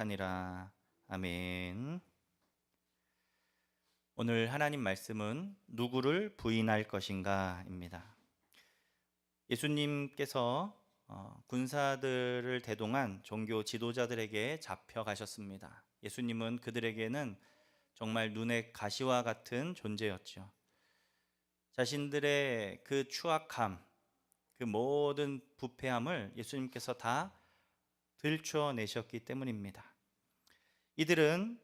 하니라. 아멘. 오늘 하나님 말씀은 누구를 부인할 것인가입니다. 예수님께서 군사들을 대동한 종교 지도자들에게 잡혀가셨습니다. 예수님은 그들에게는 정말 눈의 가시와 같은 존재였죠. 자신들의 그 추악함, 그 모든 부패함을 예수님께서 다 들춰내셨기 때문입니다. 이들은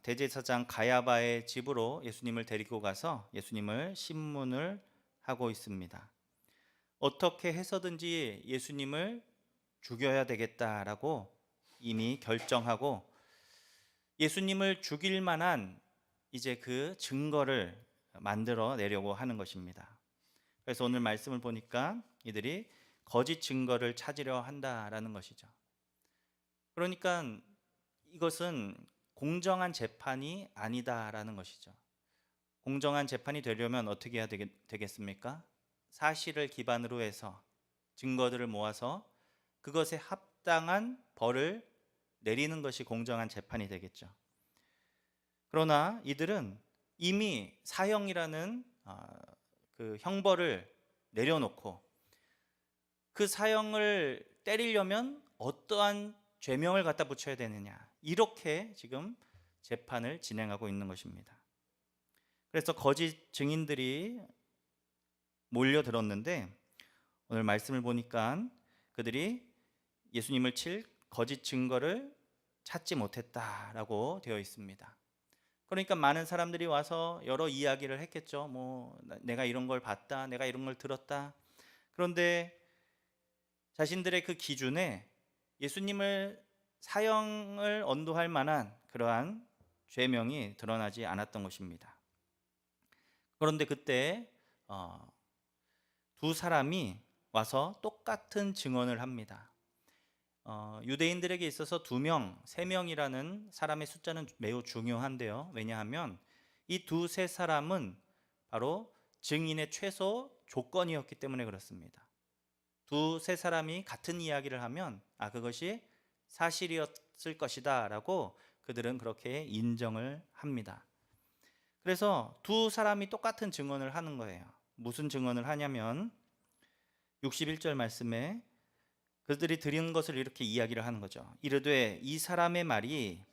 대제사장 가야바의 집으로 예수님을 데리고 가서 예수님을 신문을 하고 있습니다. 어떻게 해서든지 예수님을 죽여야 되겠다라고 이미 결정하고 예수님을 죽일 만한 이제 그 증거를 만들어 내려고 하는 것입니다. 그래서 오늘 말씀을 보니까 이들이 거짓 증거를 찾으려 한다라는 것이죠. 그러니까 이것은 공정한 재판이 아니다라는 것이죠. 공정한 재판이 되려면 어떻게 해야 되겠습니까? 사실을 기반으로 해서 증거들을 모아서 그것에 합당한 벌을 내리는 것이 공정한 재판이 되겠죠. 그러나 이들은 이미 사형이라는 그 형벌을 내려놓고 그 사형을 때리려면 어떠한 죄명을 갖다 붙여야 되느냐, 이렇게 지금 재판을 진행하고 있는 것입니다. 그래서 거짓 증인들이 몰려들었는데 오늘 말씀을 보니까 그들이 예수님을 칠 거짓 증거를 찾지 못했다라고 되어 있습니다. 그러니까 많은 사람들이 와서 여러 이야기를 했겠죠. 내가 이런 걸 봤다, 내가 이런 걸 들었다. 그런데 자신들의 그 기준에 예수님을 사형을 언도할 만한 그러한 죄명이 드러나지 않았던 것입니다. 그런데 그때 두 사람이 와서 똑같은 증언을 합니다. 유대인들에게 있어서 2명, 3명이라는 사람의 숫자는 매우 중요한데요. 왜냐하면 이 두세 사람은 바로 증인의 최소 조건이었기 때문에 그렇습니다. 두세 사람이 같은 이야기를 하면 그것이 사실이었을 것이다 라고 그들은 그렇게 인정을 합니다. 그래서 두 사람이 똑같은 증언을 하는 거예요. 무슨 증언을 하냐면 61절 말씀에 그들이 들은 것을 이렇게 이야기를 하는 거죠. 이르되 이 사람의 말이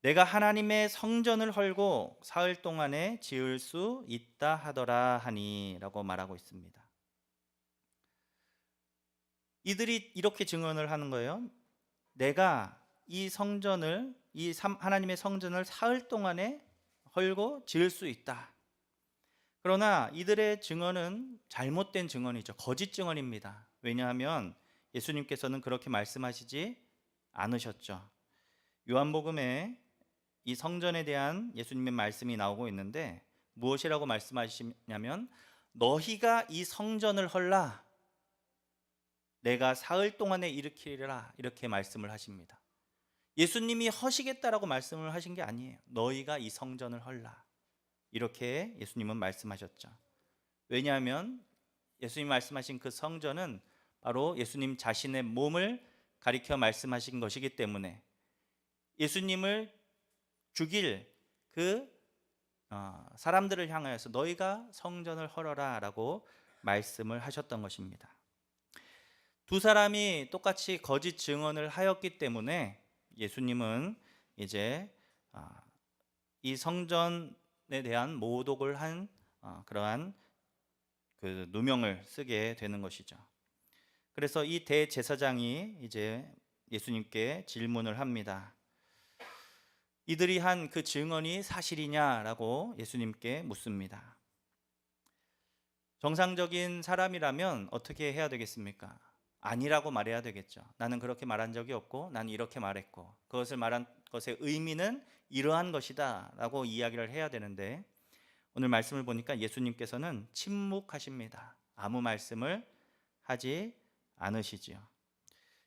내가 하나님의 성전을 헐고 사흘 동안에 지을 수 있다 하더라 하니 라고 말하고 있습니다. 이들이 이렇게 증언을 하는 거예요. 내가 이 성전을, 하나님의 성전을 사흘 동안에 헐고 지을 수 있다. 그러나 이들의 증언은 잘못된 증언이죠. 거짓 증언입니다. 왜냐하면 예수님께서는 그렇게 말씀하시지 않으셨죠. 요한복음에 이 성전에 대한 예수님의 말씀이 나오고 있는데 무엇이라고 말씀하시냐면 너희가 이 성전을 헐라 내가 사흘 동안에 일으키리라, 이렇게 말씀을 하십니다. 예수님이 허시겠다라고 말씀을 하신 게 아니에요. 너희가 이 성전을 헐라, 이렇게 예수님은 말씀하셨죠. 왜냐하면 예수님이 말씀하신 그 성전은 바로 예수님 자신의 몸을 가리켜 말씀하신 것이기 때문에 예수님을 죽일 그 사람들을 향하여서 너희가 성전을 헐어라 라고 말씀을 하셨던 것입니다. 두 사람이 똑같이 거짓 증언을 하였기 때문에 예수님은 이제 이 성전에 대한 모독을 한 그러한 그 누명을 쓰게 되는 것이죠. 그래서 이 대제사장이 이제 예수님께 질문을 합니다. 이들이 한 그 증언이 사실이냐라고 예수님께 묻습니다. 정상적인 사람이라면 어떻게 해야 되겠습니까? 아니라고 말해야 되겠죠. 나는 그렇게 말한 적이 없고 나는 이렇게 말했고 그것을 말한 것의 의미는 이러한 것이다 라고 이야기를 해야 되는데 오늘 말씀을 보니까 예수님께서는 침묵하십니다. 아무 말씀을 하지 않으시지요.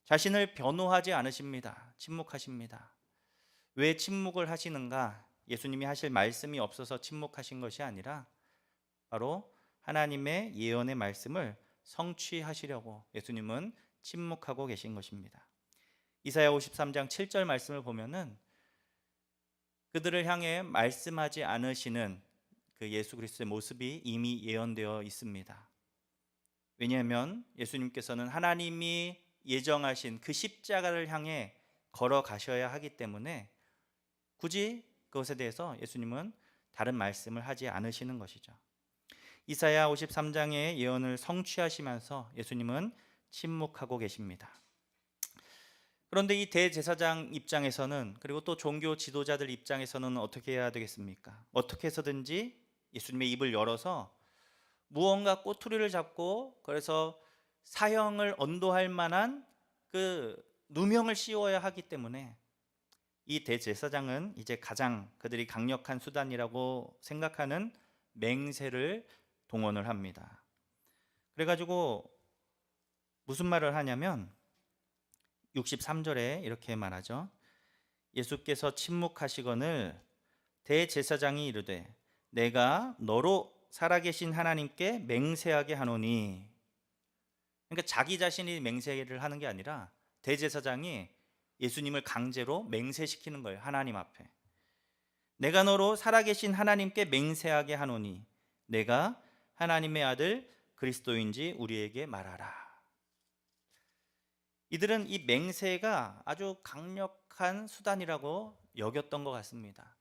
자신을 변호하지 않으십니다. 침묵하십니다. 왜 침묵을 하시는가? 예수님이 하실 말씀이 없어서 침묵하신 것이 아니라 바로 하나님의 예언의 말씀을 성취하시려고 예수님은 침묵하고 계신 것입니다. 이사야 53장 7절 말씀을 보면은 그들을 향해 말씀하지 않으시는 그 예수 그리스도의 모습이 이미 예언되어 있습니다. 왜냐하면 예수님께서는 하나님이 예정하신 그 십자가를 향해 걸어가셔야 하기 때문에 굳이 그것에 대해서 예수님은 다른 말씀을 하지 않으시는 것이죠. 이사야 53장의 예언을 성취하시면서 예수님은 침묵하고 계십니다. 그런데 이 대제사장 입장에서는, 그리고 또 종교 지도자들 입장에서는 어떻게 해야 되겠습니까? 어떻게 해서든지 예수님의 입을 열어서 무언가 꼬투리를 잡고, 그래서 사형을 언도할 만한 그 누명을 씌워야 하기 때문에 이 대제사장은 이제 가장 그들이 강력한 수단이라고 생각하는 맹세를 동원을 합니다. 그래가지고 무슨 말을 하냐면 63절에 이렇게 말하죠. 예수께서 침묵하시거늘 대제사장이 이르되 내가 너로 살아계신 하나님께 맹세하게 하노니. 그러니까 자기 자신이 맹세를 하는 게 아니라 대제사장이 예수님을 강제로 맹세시키는 거예요. 하나님 앞에. 내가 너로 살아계신 하나님께 맹세하게 하노니 내가 하나님의 아들 그리스도인지 우리에게 말하라. 이들은 이 맹세가 아주 강력한 수단이라고 여겼던 것 같습니다.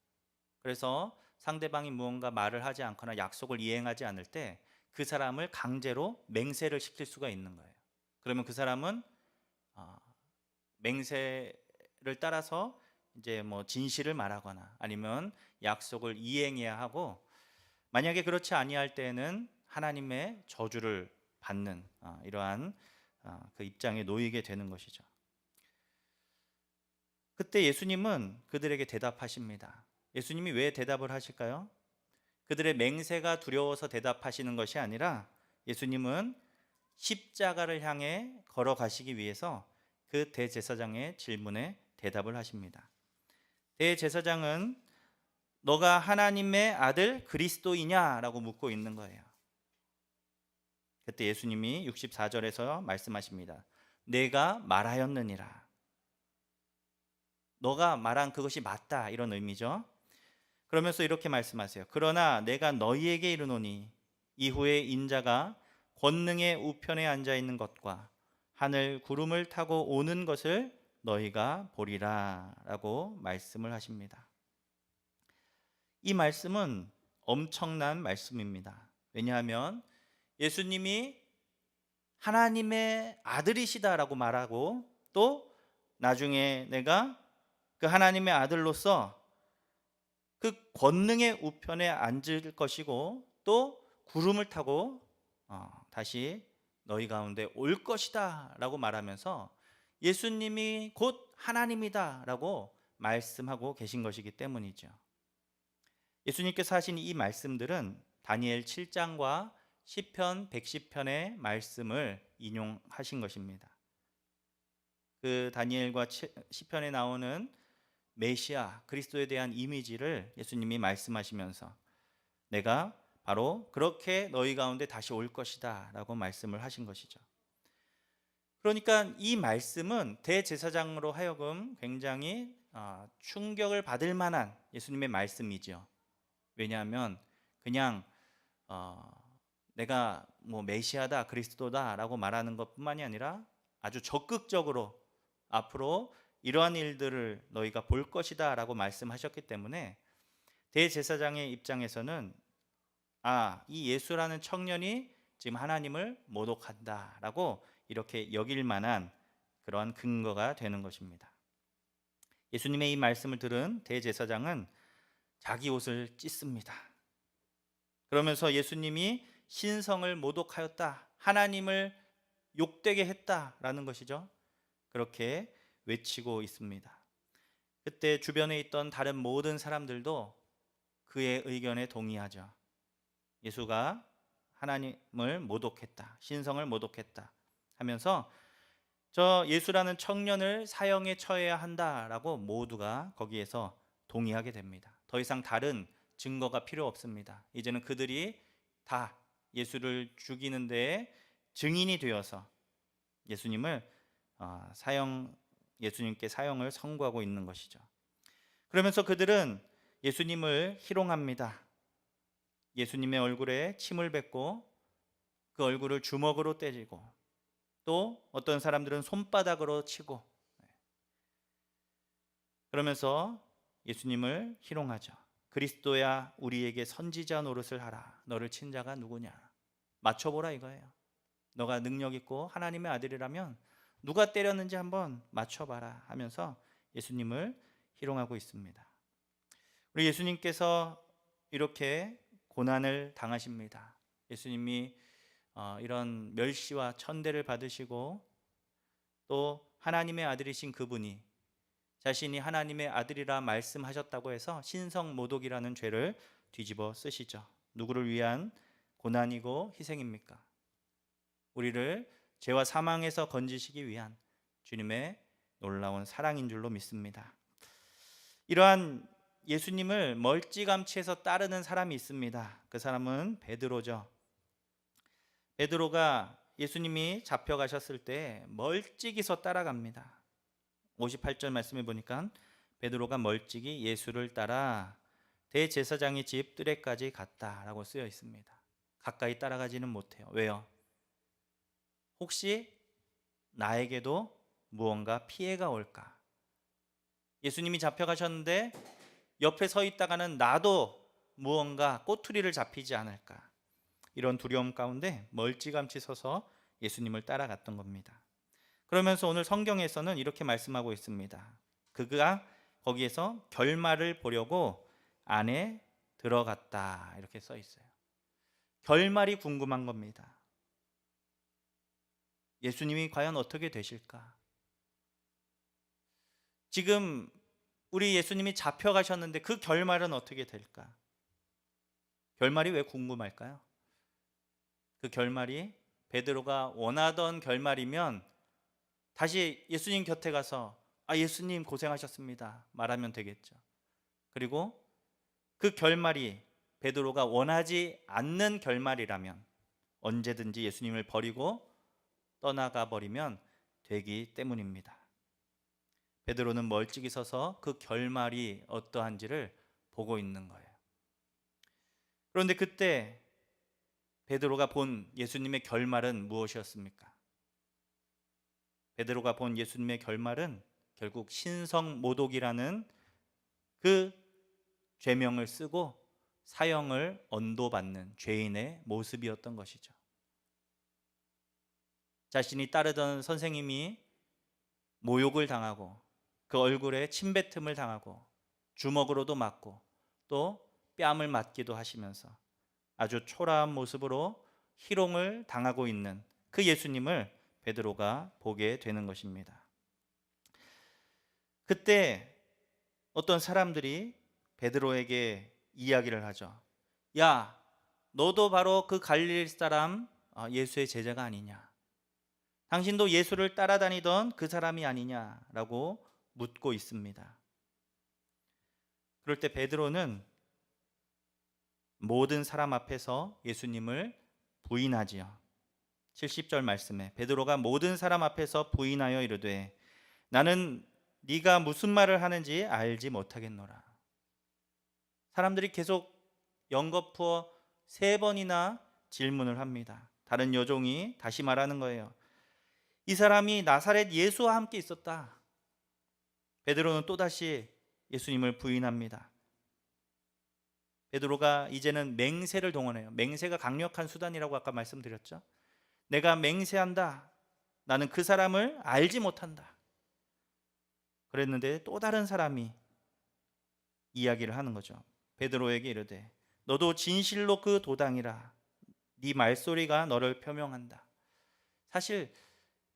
그래서 상대방이 무언가 말을 하지 않거나 약속을 이행하지 않을 때 그 사람을 강제로 맹세를 시킬 수가 있는 거예요. 그러면 그 사람은 맹세를 따라서 이제 뭐 진실을 말하거나 아니면 약속을 이행해야 하고, 만약에 그렇지 아니할 때는 하나님의 저주를 받는 이러한 그 입장에 놓이게 되는 것이죠. 그때 예수님은 그들에게 대답하십니다. 예수님이 왜 대답을 하실까요? 그들의 맹세가 두려워서 대답하시는 것이 아니라 예수님은 십자가를 향해 걸어가시기 위해서 그 대제사장의 질문에 대답을 하십니다. 대제사장은 너가 하나님의 아들 그리스도이냐라고 묻고 있는 거예요. 그때 예수님이 64절에서 말씀하십니다. 내가 말하였느니라. 너가 말한 그것이 맞다, 이런 의미죠. 그러면서 이렇게 말씀하세요. 그러나 내가 너희에게 이르노니 이후에 인자가 권능의 우편에 앉아 있는 것과 하늘 구름을 타고 오는 것을 너희가 보리라 라고 말씀을 하십니다. 이 말씀은 엄청난 말씀입니다. 왜냐하면 예수님이 하나님의 아들이시다라고 말하고, 또 나중에 내가 그 하나님의 아들로서 그 권능의 우편에 앉을 것이고 또 구름을 타고 다시 너희 가운데 올 것이다 라고 말하면서 예수님이 곧 하나님이다 라고 말씀하고 계신 것이기 때문이죠. 예수님께서 하신 이 말씀들은 다니엘 7장과 시편 110편의 말씀을 인용하신 것입니다. 그 다니엘과 시편에 나오는 메시아 그리스도에 대한 이미지를 예수님이 말씀하시면서 내가 바로 그렇게 너희 가운데 다시 올 것이다 라고 말씀을 하신 것이죠. 그러니까 이 말씀은 대제사장으로 하여금 굉장히 충격을 받을 만한 예수님의 말씀이죠. 왜냐하면 그냥 내가 뭐 메시아다 그리스도다 라고 말하는 것뿐만이 아니라 아주 적극적으로 앞으로 이러한 일들을 너희가 볼 것이다 라고 말씀하셨기 때문에 대제사장의 입장에서는 이 예수라는 청년이 지금 하나님을 모독한다 라고 이렇게 여길 만한 그러한 근거가 되는 것입니다. 예수님의 이 말씀을 들은 대제사장은 자기 옷을 찢습니다. 그러면서 예수님이 신성을 모독하였다, 하나님을 욕되게 했다라는 것이죠. 그렇게 외치고 있습니다. 그때 주변에 있던 다른 모든 사람들도 그의 의견에 동의하죠. 예수가 하나님을 모독했다, 신성을 모독했다 하면서 저 예수라는 청년을 사형에 처해야 한다라고 모두가 거기에서 동의하게 됩니다. 더 이상 다른 증거가 필요 없습니다. 이제는 그들이 다 예수를 죽이는 데에 증인이 되어서 예수님을 사형 예수님께 사형을 선고하고 있는 것이죠. 그러면서 그들은 예수님을 희롱합니다. 예수님의 얼굴에 침을 뱉고 그 얼굴을 주먹으로 때리고 또 어떤 사람들은 손바닥으로 치고 그러면서 예수님을 희롱하죠. 그리스도야 우리에게 선지자 노릇을 하라. 너를 친 자가 누구냐? 맞춰보라 이거예요. 너가 능력 있고 하나님의 아들이라면 누가 때렸는지 한번 맞춰봐라 하면서 예수님을 희롱하고 있습니다. 우리 예수님께서 이렇게 고난을 당하십니다. 예수님이 이런 멸시와 천대를 받으시고 또 하나님의 아들이신 그분이 자신이 하나님의 아들이라 말씀하셨다고 해서 신성모독이라는 죄를 뒤집어 쓰시죠. 누구를 위한 고난이고 희생입니까? 우리를 죄와 사망에서 건지시기 위한 주님의 놀라운 사랑인 줄로 믿습니다. 이러한 예수님을 멀찌감치해서 따르는 사람이 있습니다. 그 사람은 베드로죠. 베드로가 예수님이 잡혀가셨을 때 멀찍이서 따라갑니다. 58절 말씀해 보니까 베드로가 멀찍이 예수를 따라 대제사장의 집 뜰에까지 갔다라고 쓰여 있습니다. 가까이 따라가지는 못해요. 왜요? 혹시 나에게도 무언가 피해가 올까? 예수님이 잡혀가셨는데 옆에 서 있다가는 나도 무언가 꼬투리를 잡히지 않을까? 이런 두려움 가운데 멀찌감치 서서 예수님을 따라갔던 겁니다. 그러면서 오늘 성경에서는 이렇게 말씀하고 있습니다. 그가 거기에서 결말을 보려고 안에 들어갔다 이렇게 써 있어요. 결말이 궁금한 겁니다. 예수님이 과연 어떻게 되실까? 지금 우리 예수님이 잡혀가셨는데 그 결말은 어떻게 될까? 결말이 왜 궁금할까요? 그 결말이 베드로가 원하던 결말이면 다시 예수님 곁에 가서 예수님 고생하셨습니다 말하면 되겠죠. 그리고 그 결말이 베드로가 원하지 않는 결말이라면 언제든지 예수님을 버리고 떠나가 버리면 되기 때문입니다. 베드로는 멀찍이 서서 그 결말이 어떠한지를 보고 있는 거예요. 그런데 그때 베드로가 본 예수님의 결말은 무엇이었습니까? 베드로가 본 예수님의 결말은 결국 신성모독이라는 그 죄명을 쓰고 사형을 언도받는 죄인의 모습이었던 것이죠. 자신이 따르던 선생님이 모욕을 당하고 그 얼굴에 침뱉음을 당하고 주먹으로도 맞고 또 뺨을 맞기도 하시면서 아주 초라한 모습으로 희롱을 당하고 있는 그 예수님을 베드로가 보게 되는 것입니다. 그때 어떤 사람들이 베드로에게 이야기를 하죠. 야, 너도 바로 그 갈릴리 사람 예수의 제자가 아니냐? 당신도 예수를 따라다니던 그 사람이 아니냐라고 묻고 있습니다. 그럴 때 베드로는 모든 사람 앞에서 예수님을 부인하지요. 70절 말씀에 베드로가 모든 사람 앞에서 부인하여 이르되 나는 네가 무슨 말을 하는지 알지 못하겠노라. 사람들이 계속 연거푸어 3번이나 질문을 합니다. 다른 여종이 다시 말하는 거예요. 이 사람이 나사렛 예수와 함께 있었다. 베드로는 또다시 예수님을 부인합니다. 베드로가 이제는 맹세를 동원해요. 맹세가 강력한 수단이라고 아까 말씀드렸죠. 내가 맹세한다. 나는 그 사람을 알지 못한다. 그랬는데 또 다른 사람이 이야기를 하는 거죠. 베드로에게 이르되 너도 진실로 그 도당이라. 네 말소리가 너를 표명한다. 사실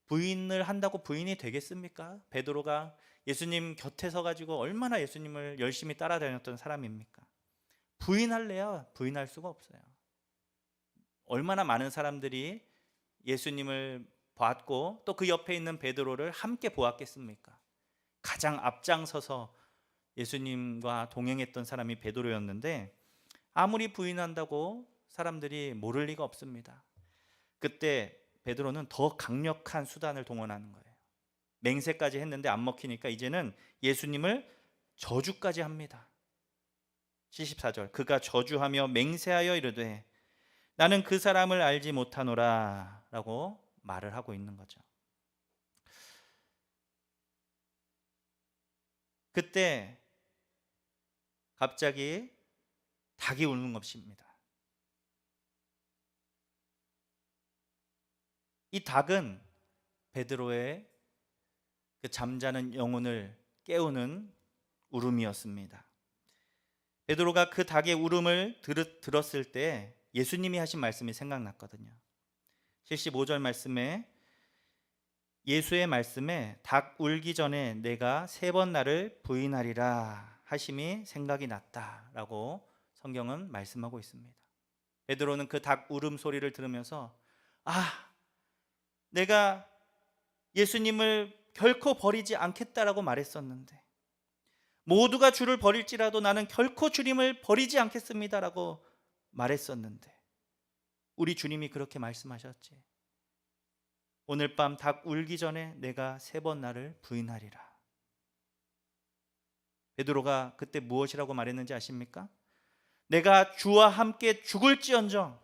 부인을 한다고 부인이 되겠습니까? 베드로가 예수님 곁에 서가지고 얼마나 예수님을 열심히 따라다녔던 사람입니까? 부인할래야 부인할 수가 없어요. 얼마나 많은 사람들이 예수님을 봤고 또 그 옆에 있는 베드로를 함께 보았겠습니까? 가장 앞장서서 예수님과 동행했던 사람이 베드로였는데 아무리 부인한다고 사람들이 모를 리가 없습니다. 그때 베드로는 더 강력한 수단을 동원하는 거예요. 맹세까지 했는데 안 먹히니까 이제는 예수님을 저주까지 합니다. 74절, 그가 저주하며 맹세하여 이르되 나는 그 사람을 알지 못하노라 라고 말을 하고 있는 거죠. 그때 갑자기 닭이 우는 것입니다. 이 닭은 베드로의 그 잠자는 영혼을 깨우는 울음이었습니다. 베드로가 그 닭의 울음을 들었을 때 예수님이 하신 말씀이 생각났거든요. 75절 말씀에 예수의 말씀에 닭 울기 전에 내가 3번 나를 부인하리라 하심이 생각이 났다라고 성경은 말씀하고 있습니다. 베드로는 그 닭 울음소리를 들으면서 내가 예수님을 결코 버리지 않겠다라고 말했었는데, 모두가 주를 버릴지라도 나는 결코 주님을 버리지 않겠습니다라고 말했었는데 우리 주님이 그렇게 말씀하셨지. 오늘 밤 닭 울기 전에 내가 3번 나를 부인하리라. 베드로가 그때 무엇이라고 말했는지 아십니까? 내가 주와 함께 죽을지언정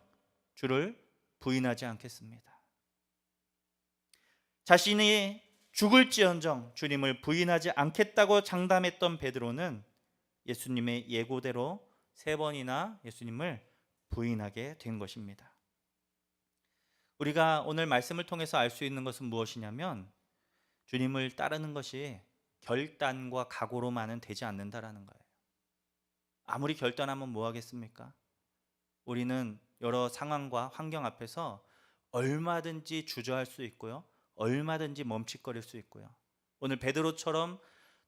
주를 부인하지 않겠습니다. 자신이 죽을지언정 주님을 부인하지 않겠다고 장담했던 베드로는 예수님의 예고대로 3번이나 예수님을 부인하게 된 것입니다. 우리가 오늘 말씀을 통해서 알 수 있는 것은 무엇이냐면 주님을 따르는 것이 결단과 각오로만은 되지 않는다라는 거예요. 아무리 결단하면 뭐 하겠습니까? 우리는 여러 상황과 환경 앞에서 얼마든지 주저할 수 있고요, 얼마든지 멈칫거릴 수 있고요. 오늘 베드로처럼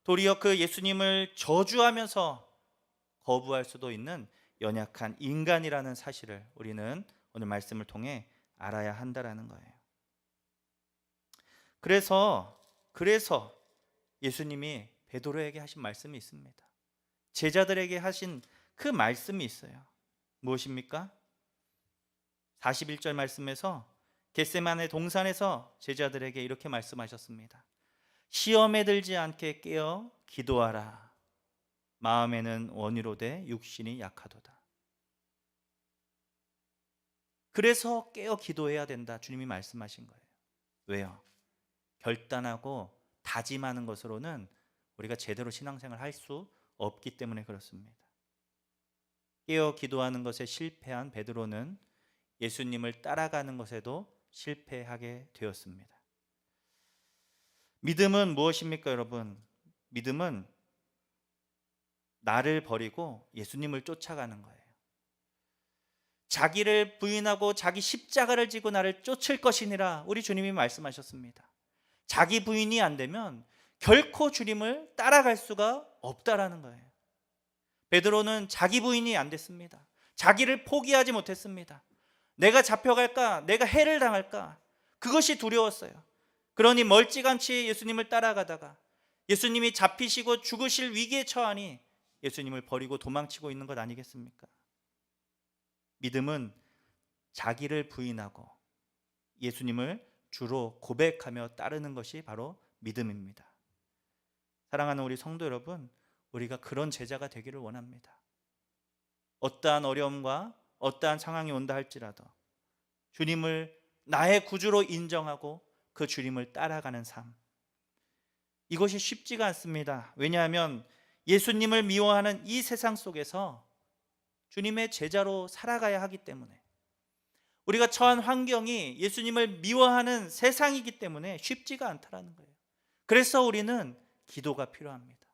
도리어 그 예수님을 저주하면서 거부할 수도 있는 연약한 인간이라는 사실을 우리는 오늘 말씀을 통해 알아야 한다라는 거예요. 그래서 예수님이 베드로에게 하신 말씀이 있습니다. 제자들에게 하신 그 말씀이 있어요. 무엇입니까? 41절 말씀에서 겟세마네 동산에서 제자들에게 이렇게 말씀하셨습니다. 시험에 들지 않게 깨어 기도하라. 마음에는 원이로되 육신이 약하도다. 그래서 깨어 기도해야 된다, 주님이 말씀하신 거예요. 왜요? 결단하고 다짐하는 것으로는 우리가 제대로 신앙생활을 할 수 없기 때문에 그렇습니다. 깨어 기도하는 것에 실패한 베드로는 예수님을 따라가는 것에도 실패하게 되었습니다. 믿음은 무엇입니까, 여러분? 믿음은 나를 버리고 예수님을 쫓아가는 거예요. 자기를 부인하고 자기 십자가를 지고 나를 쫓을 것이니라 우리 주님이 말씀하셨습니다. 자기 부인이 안 되면 결코 주님을 따라갈 수가 없다라는 거예요. 베드로는 자기 부인이 안 됐습니다. 자기를 포기하지 못했습니다. 내가 잡혀갈까? 내가 해를 당할까? 그것이 두려웠어요. 그러니 멀찌감치 예수님을 따라가다가 예수님이 잡히시고 죽으실 위기에 처하니 예수님을 버리고 도망치고 있는 것 아니겠습니까? 믿음은 자기를 부인하고 예수님을 주로 고백하며 따르는 것이 바로 믿음입니다. 사랑하는 우리 성도 여러분, 우리가 그런 제자가 되기를 원합니다. 어떠한 어려움과 어떠한 상황이 온다 할지라도 주님을 나의 구주로 인정하고 그 주님을 따라가는 삶, 이것이 쉽지가 않습니다. 왜냐하면 예수님을 미워하는 이 세상 속에서 주님의 제자로 살아가야 하기 때문에, 우리가 처한 환경이 예수님을 미워하는 세상이기 때문에 쉽지가 않다라는 거예요. 그래서 우리는 기도가 필요합니다.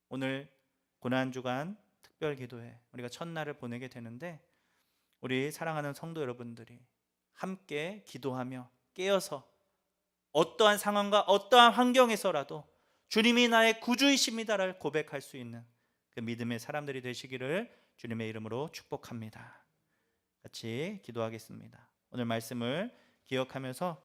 오늘 고난주간 특별기도회 우리가 첫날을 보내게 되는데, 우리 사랑하는 성도 여러분들이 함께 기도하며 깨어서 어떠한 상황과 어떠한 환경에서라도 주님이 나의 구주이십니다를 고백할 수 있는 그 믿음의 사람들이 되시기를 주님의 이름으로 축복합니다. 같이 기도하겠습니다. 오늘 말씀을 기억하면서